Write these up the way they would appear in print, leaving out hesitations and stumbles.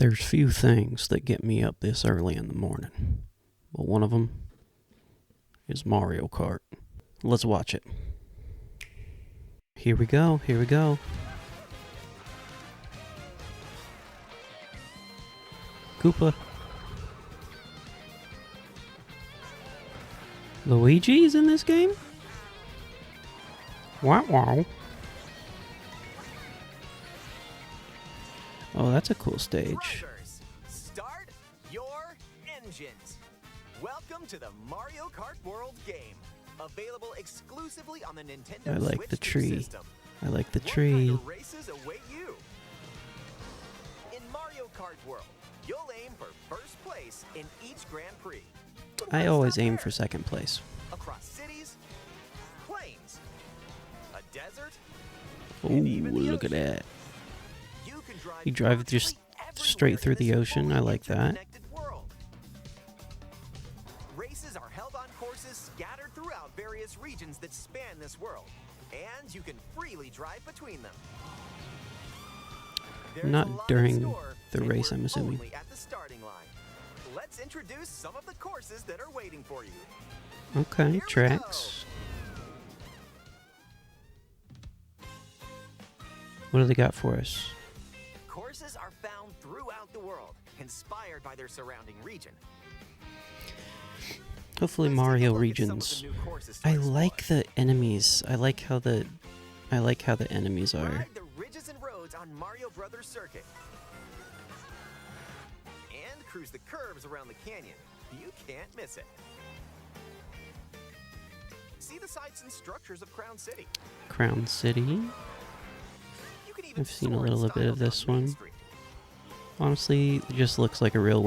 There's few things that get me up this early in the morning, but one of them is Mario Kart. Let's watch it. Here we go, here we go. Koopa. Luigi's in this game? Wow, wow. Oh, that's a cool stage. Drivers, start your engines. Welcome to the Mario Kart World game, available exclusively on the Nintendo I like Switch the 2 tree. system. I like the What tree. kind of races await you? In Mario Kart World, you'll aim for first place in each Grand Prix. But I why always stop aim there? for second place. Across cities, plains, a desert, Ooh, and even the look at ocean. that. You can You drive just virtually straight through everywhere the in ocean. this I fully like that. interconnected world. Races are held on courses scattered throughout various regions that span this world, and you can freely drive between them. There's a Not lot in during store, the and race, we're I'm assuming. only at the starting line. Let's introduce some of the courses that are waiting for you. Okay, Here we tracks. What do they got for us? Courses are found throughout the world, inspired by their surrounding region. Hopefully Let's take a Mario look at some of the regions. new courses to I explore. like the enemies. I like how the enemies are. Ride the ridges and roads on Mario Brothers Circuit. And cruise the curves around the canyon. You can't miss it. See the sights and structures of Crown City. Crown City. You can even I've seen a soar in little bit style of this down Main one. Street. Honestly, it just looks like a real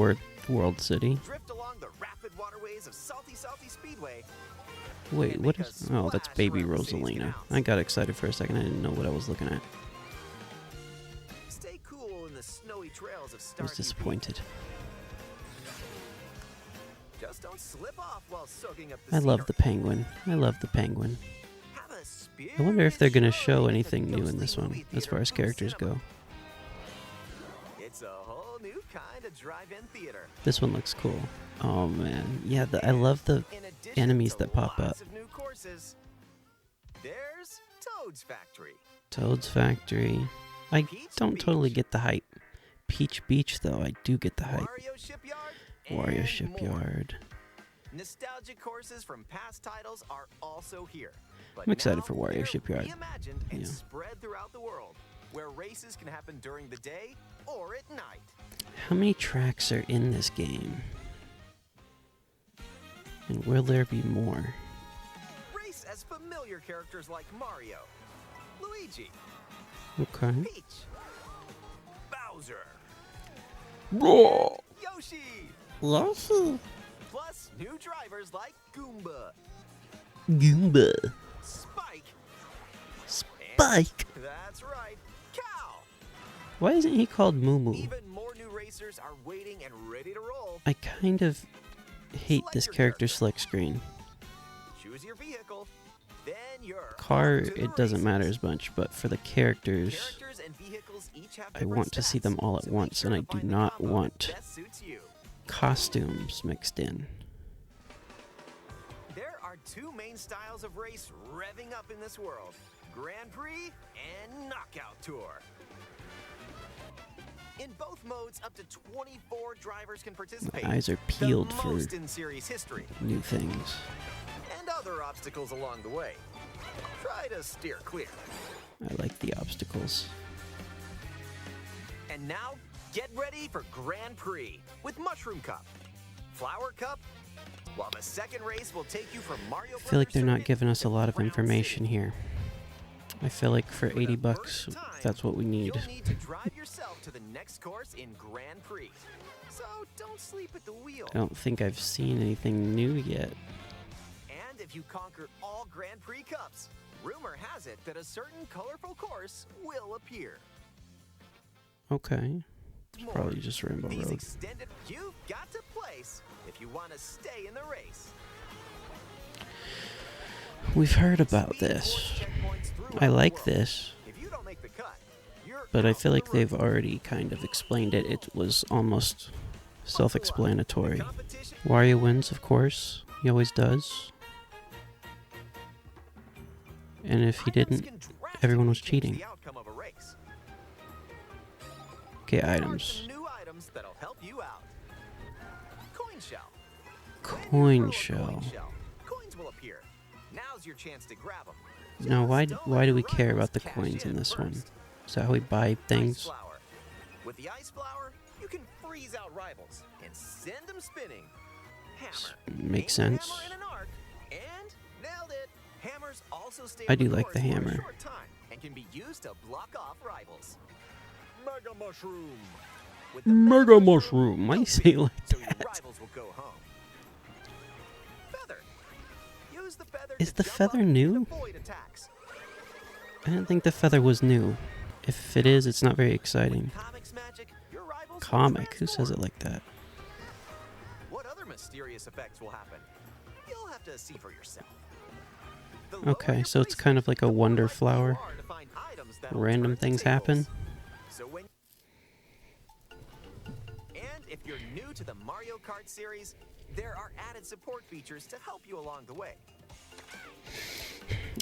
world city. Drift along the rapid waterways of Salty Speedway. Wait, And what make a is... Oh, that's splash Baby around the city's Rosalina. canals. I got excited for a second. I didn't know what I was looking at. Stay cool in the snowy trails of I Star was disappointed. Just don't slip off while soaking up the I love the scenery. penguin. I love the penguin. Have a I wonder if they're gonna show spirited anything at the new in ghostly this one, movie as theater far as from characters cinema. go. It's a whole new kind of drive-in theater. This one looks cool. Oh man, yeah, I love the In addition enemies to that pop lots up. of new courses, there's Toad's Factory. Toad's Factory. I Peach don't totally Beach. get the hype. Peach Beach, though, I do get the hype. Wario Shipyard. Wario and more. Shipyard. Nostalgic courses from past titles are also here. But I'm excited now for Wario they're Shipyard. reimagined and Yeah. spread throughout the world, where races can happen during the day or at night. How many tracks are in this game? And will there be more? Race as familiar characters like Mario, Luigi, Okay. Peach, Bowser, Whoa! Yoshi, Yoshi! plus new drivers like Goomba, Goomba. Spike, Spike! and that's right, Cow. Why isn't he called Moo Moo? Even more new racers are waiting and ready to roll. I kind of hate Select this your character character. select screen. Choose your vehicle, then you're Car, off to the it doesn't races. matter as much, but for the characters, Characters and vehicles each have I different want to see stats, them all at so make once, sure and I to do find the not combo that want best suits you. costumes mixed in. There are two main styles of race revving up in this world: Grand Prix and Knockout Tour. In both modes, up to 24 drivers can participate. My eyes are peeled the for most in series history, new things. and other obstacles along the way. Try to steer clear. I like the obstacles. And now, get ready for Grand Prix with Mushroom Cup, Flower Cup, while the second race will take you from Mario I feel like they're not Circuit giving us to a lot of Crown information City. here. I feel like for For the 80 bucks, first time, that's what we need. You'll need to drive yourself to the next course in Grand Prix. So don't sleep at the wheel. I don't think I've seen anything new yet. And if you conquer all Grand Prix Cups, rumor has it that a certain colorful course will appear. Okay. It's More. probably just Rainbow These Road. extended you've got to place if you want to stay in the race. We've heard about Speed this. course checkpoints throughout I the like world. this. If you don't make the cut, you're but I feel like they've already kind of explained it. It was almost self-explanatory. Wario wins, of course. He always does. And if he didn't, everyone was cheating. Okay, items. Coin shell. Coins will appear. Now's your chance to grab them. Now, why do we care about the coins in this one? Is that how we buy things? With the ice flower, you can freeze out rivals and send them spinning. Hammer. Makes sense. Hammer in an arc, and nailed it. Hammers also stay I on do the like the course for a hammer. short time and can be used to block off rivals. Mega mushroom. With the Mega mushroom. Why do you say it like so your that? rivals will go home. Feather. Use the feather Is to the jump feather up and new? avoid attacks. I didn't think the feather was new. If it is, it's not very exciting. Comics magic, your rivals will Comic? Who says it transform. like that? What other mysterious effects will happen? You'll have to see for yourself. The Okay, lower so your it's kind of like a placement, the more wonder likely you flower. are to find items that'll Random turn the things tables. happen. So when and if you're new to the Mario Kart series, there are added support features to help you along the way.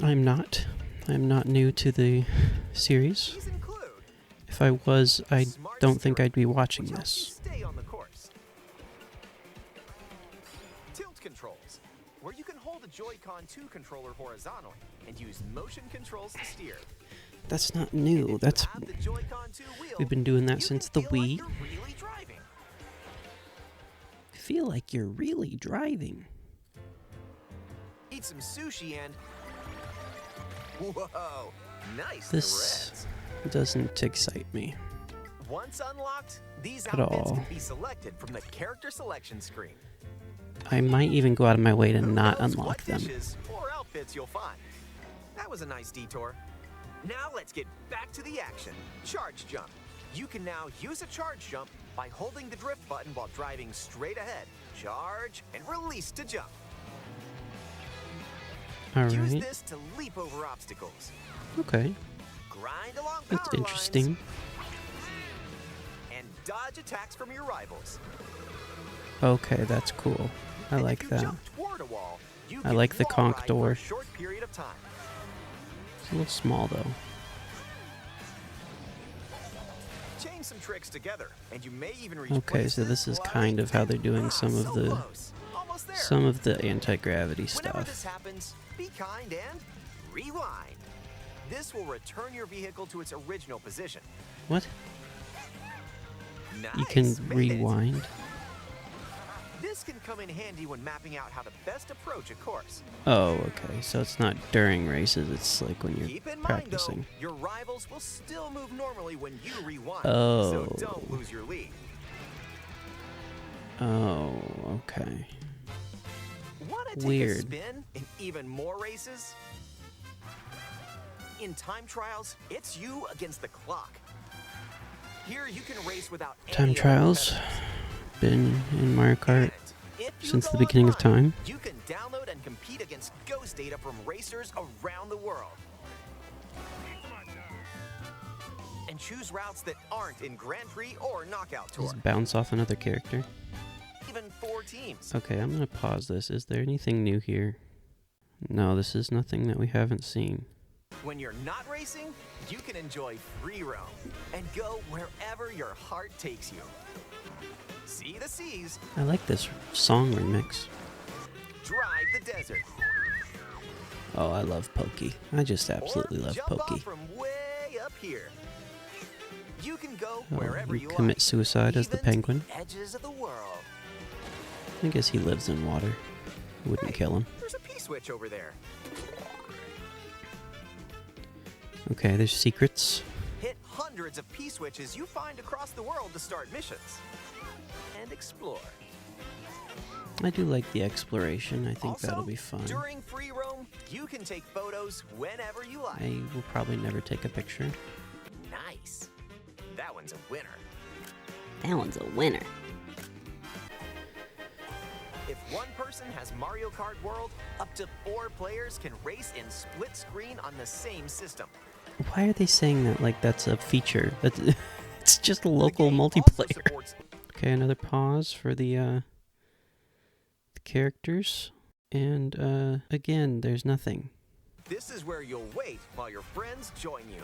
I'm not new to the series. These include If I was, I Smart don't think Steering, I'd be watching which helps you this. stay on the course. Tilt controls, where you can hold a Joy-Con 2 controller horizontally and use motion controls to steer. That's not If new. you That's have the Joy-Con 2 wheel, we've been doing that you since can the feel like Wii. you're really driving. Feel like you're really driving. Eat some sushi and whoa, nice This threads. doesn't excite me Once unlocked, these at outfits all. can be selected from the character selection screen. I might even go out of my way to Who not knows unlock what them. dishes or outfits you'll find. That was a nice detour. Now let's get back to the action. Charge jump. You can now use a charge jump by holding the drift button while driving straight ahead. Charge and release to jump. Use Alright. this to leap over obstacles. Okay. Grind along That's power interesting. lines, and dodge attacks from your rivals. Okay, that's cool. I And like if you that. jump toward a wall, you I can like the wall conch ride for door. a short period of time. It's a little small though. Chain some tricks together, and you may even reach Okay, so places this is like- kind of how they're doing some of so the close. Almost there. anti-gravity Whenever this stuff. happens, be kind and rewind. This will return your vehicle to its original position. What? Nice, You can made it. rewind? This can come in handy when mapping out how to best approach a course. Oh, okay. So it's not during races, it's like when you're Keep in practicing. mind, though, your rivals will still move normally when you rewind. Oh. So don't lose your lead. Oh, okay. Want to take Weird. a spin in even more races? In time trials, it's you against the clock. Here you can race without Time any other trials. competitors. Been in Mario Kart And if you since go the beginning of online, time. You can download and compete against ghost data from racers around the world. And choose routes that aren't in Grand Prix or Knockout Tour. Just bounce off another character. Even 4 teams. Okay, I'm gonna pause this. Is there anything new here? No, this is nothing that we haven't seen. When you're not racing, you can enjoy free roam and go wherever your heart takes you. See the seas, I like this song remix. drive the desert, Oh, I love Pokey. I just absolutely or love jump Pokey. off from way up here. You can go Oh, wherever you you commit like, suicide as the even to penguin? edges of the world. I guess he lives in water. Wouldn't Hey, kill him. There's a P-switch over there. Okay, there's secrets. Hit hundreds of P-switches you find across the world to start missions and explore. I do like the exploration. I think Also, that'll be fun. during free roam, you can take photos whenever you like. I will probably never take a picture. Nice. That one's a winner. That one's a winner. If one person has Mario Kart World, up to 4 players can race in split screen on the same system. Why are they saying that like that's a feature? That's it's just a local The game also multiplayer. supports- Okay, another pause for the characters. And again, there's nothing. This is where you'll wait while your friends join you.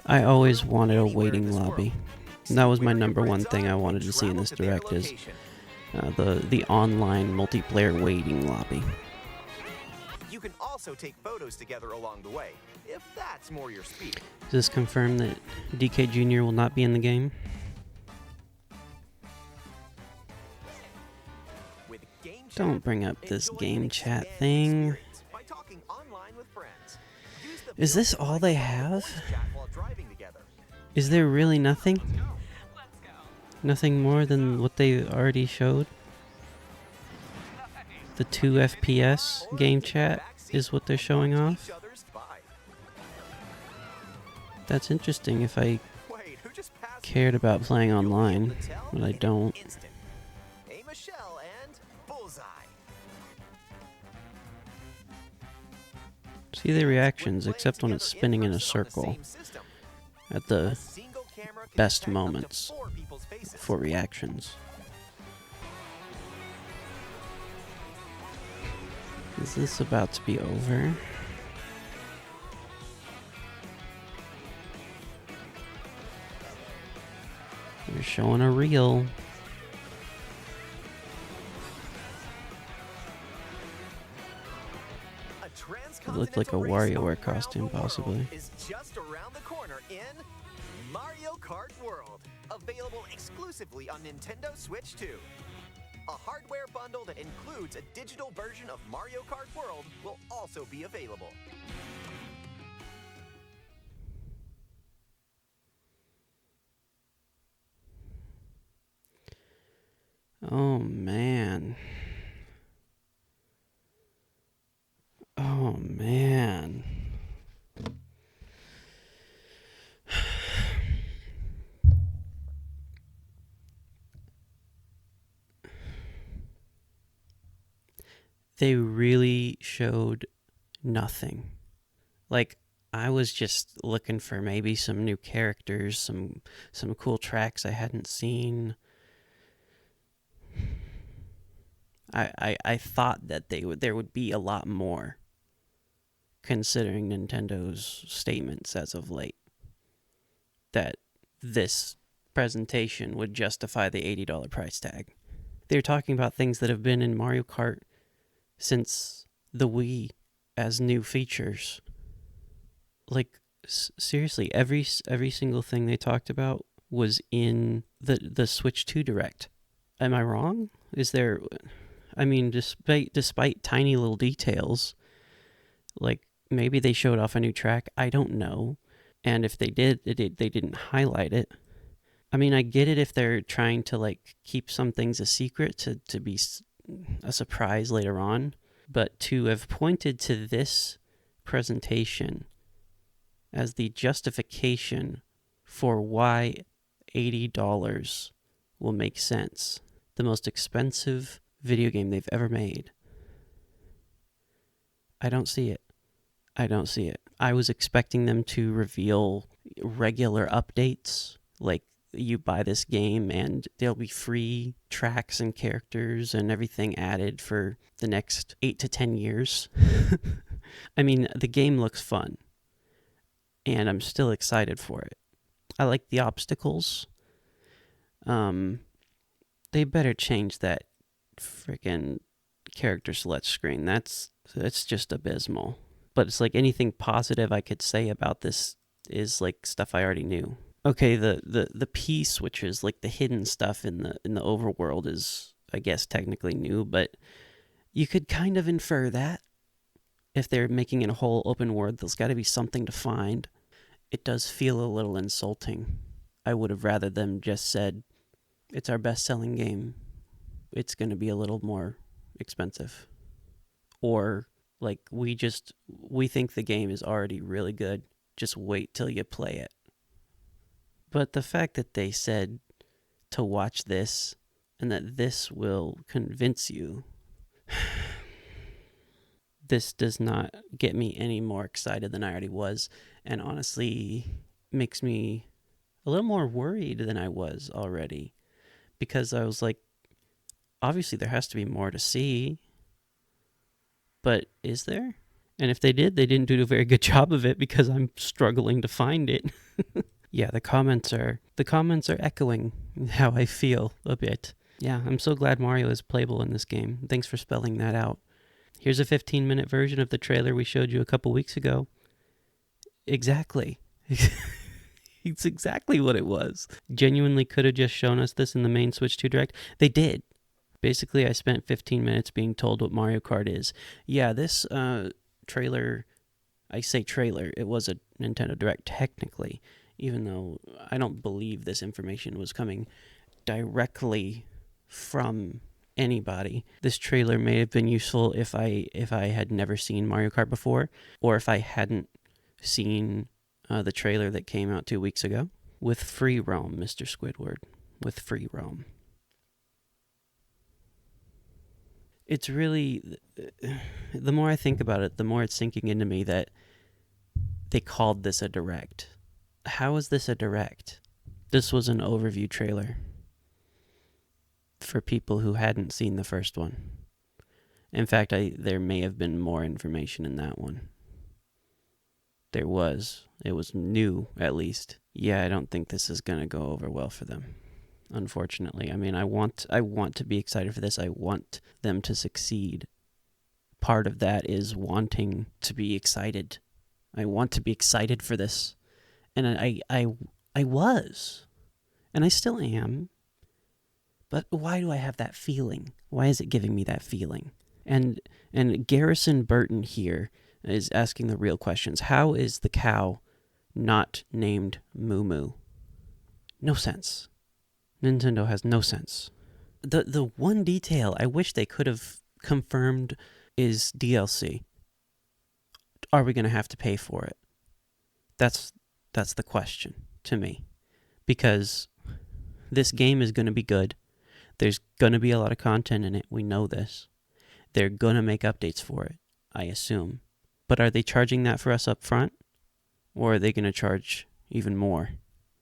I always wanted a Anywhere in waiting this lobby. world. That was my Where your number one friends thing are I and wanted to see in travel this to their direct is location. the online multiplayer waiting lobby. You can also take photos together along the way, if that's more your speed. Does this confirm that DK Jr. will not be in the game? With Game Chat, Don't bring up this enjoy game an chat expanded thing. experience by talking online with friends. Use the Is this built-in all they microphone to have? voice chat while driving together. Is there really nothing? Nothing more than what they already showed? The 2 FPS Or game take a chat back seat is what they're and showing watch off? each other's vibe. That's interesting if I Wait, who just passed me? cared about playing You'll be able online, to tell but I in an don't. instant. Aim a shell and bullseye. See the reactions, except when it's spinning in a Together in-person on circle the same system. at A the single camera can best detect up to moments 4 people's faces. for reactions. Is this about to be over? They're showing a reel. It looked like a WarioWare costume, possibly. Is just around the corner in Mario Kart World, available exclusively on Nintendo Switch 2. A hardware bundle that includes a digital version of Mario Kart World will also be available. Oh man. Oh man. They really showed nothing. Like, I was just looking for maybe some new characters, some cool tracks I hadn't seen. I thought that there would be a lot more, considering Nintendo's statements as of late, that this presentation would justify the $80 price tag. They're talking about things that have been in Mario Kart since the Wii as new features. Like, seriously, every single thing they talked about was in the Switch 2 Direct. Am I wrong? Is there... I mean, despite tiny little details, like maybe they showed off a new track, I don't know. And if they did, they didn't highlight it. I mean, I get it if they're trying to like keep some things a secret to be a surprise later on, but to have pointed to this presentation as the justification for why $80 will make sense, the most expensive video game they've ever made. I don't see it. I don't see it. I was expecting them to reveal regular updates, like you buy this game and there'll be free tracks and characters and everything added for the next 8 to 10 years. I mean, the game looks fun, and I'm still excited for it. I like the obstacles. They better change that freaking character select screen. It's just abysmal. But it's like anything positive I could say about this is like stuff I already knew. Okay, the piece, which is like the hidden stuff in the overworld, is I guess technically new, but you could kind of infer that if they're making it a whole open world, there's got to be something to find. It does feel a little insulting. I would have rather them just said, it's our best-selling game. It's going to be a little more expensive. Or, like, we think the game is already really good. Just wait till you play it. But the fact that they said to watch this and that this will convince you, this does not get me any more excited than I already was, and honestly makes me a little more worried than I was already, because I was like, obviously there has to be more to see, but is there? And if they did, they didn't do a very good job of it, because I'm struggling to find it. Yeah, the comments are echoing how I feel a bit. Yeah, I'm so glad Mario is playable in this game. Thanks for spelling that out. Here's a 15-minute version of the trailer we showed you a couple weeks ago. Exactly. It's exactly what it was. Genuinely could have just shown us this in the main Switch 2 Direct. They did. Basically, I spent 15 minutes being told what Mario Kart is. Yeah, this trailer, I say trailer, it was a Nintendo Direct technically, even though I don't believe this information was coming directly from anybody. This trailer may have been useful if I had never seen Mario Kart before, or if I hadn't seen the trailer that came out 2 weeks ago. With free roam, Mr. Squidward. With free roam. It's really, the more I think about it, the more it's sinking into me that they called this a direct. How is this a direct? This was an overview trailer for people who hadn't seen the first one. In fact, there may have been more information in that one. There was. It was new, at least. Yeah, I don't think this is going to go over well for them, unfortunately. I mean, I want to be excited for this. I want them to succeed. Part of that is wanting to be excited. I want to be excited for this. And I was. And I still am. But why do I have that feeling? Why is it giving me that feeling? And Garrison Burton here is asking the real questions. How is the cow not named Moo Moo? No sense. Nintendo has no sense. The one detail I wish they could have confirmed is DLC. Are we going to have to pay for it? That's the question to me. Because this game is going to be good. There's going to be a lot of content in it. We know this. They're going to make updates for it, I assume. But are they charging that for us up front? Or are they going to charge even more?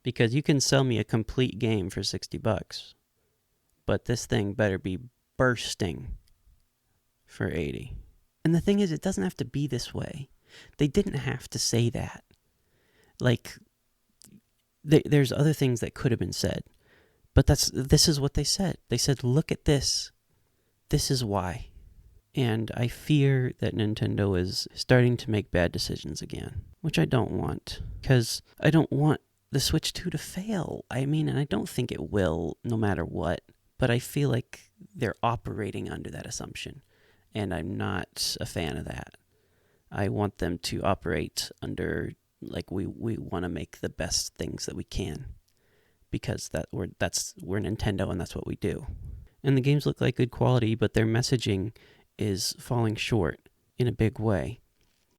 Because you can sell me a complete game for $60. But this thing better be bursting for $80. And the thing is, it doesn't have to be this way. They didn't have to say that. Like, there's other things that could have been said. But this is what they said. They said, look at this. This is why. And I fear that Nintendo is starting to make bad decisions again, which I don't want. Because I don't want the Switch 2 to fail. I mean, and I don't think it will, no matter what. But I feel like they're operating under that assumption. And I'm not a fan of that. I want them to operate under, like, we want to make the best things that we can. Because we're Nintendo and that's what we do. And the games look like good quality, but their messaging is falling short in a big way.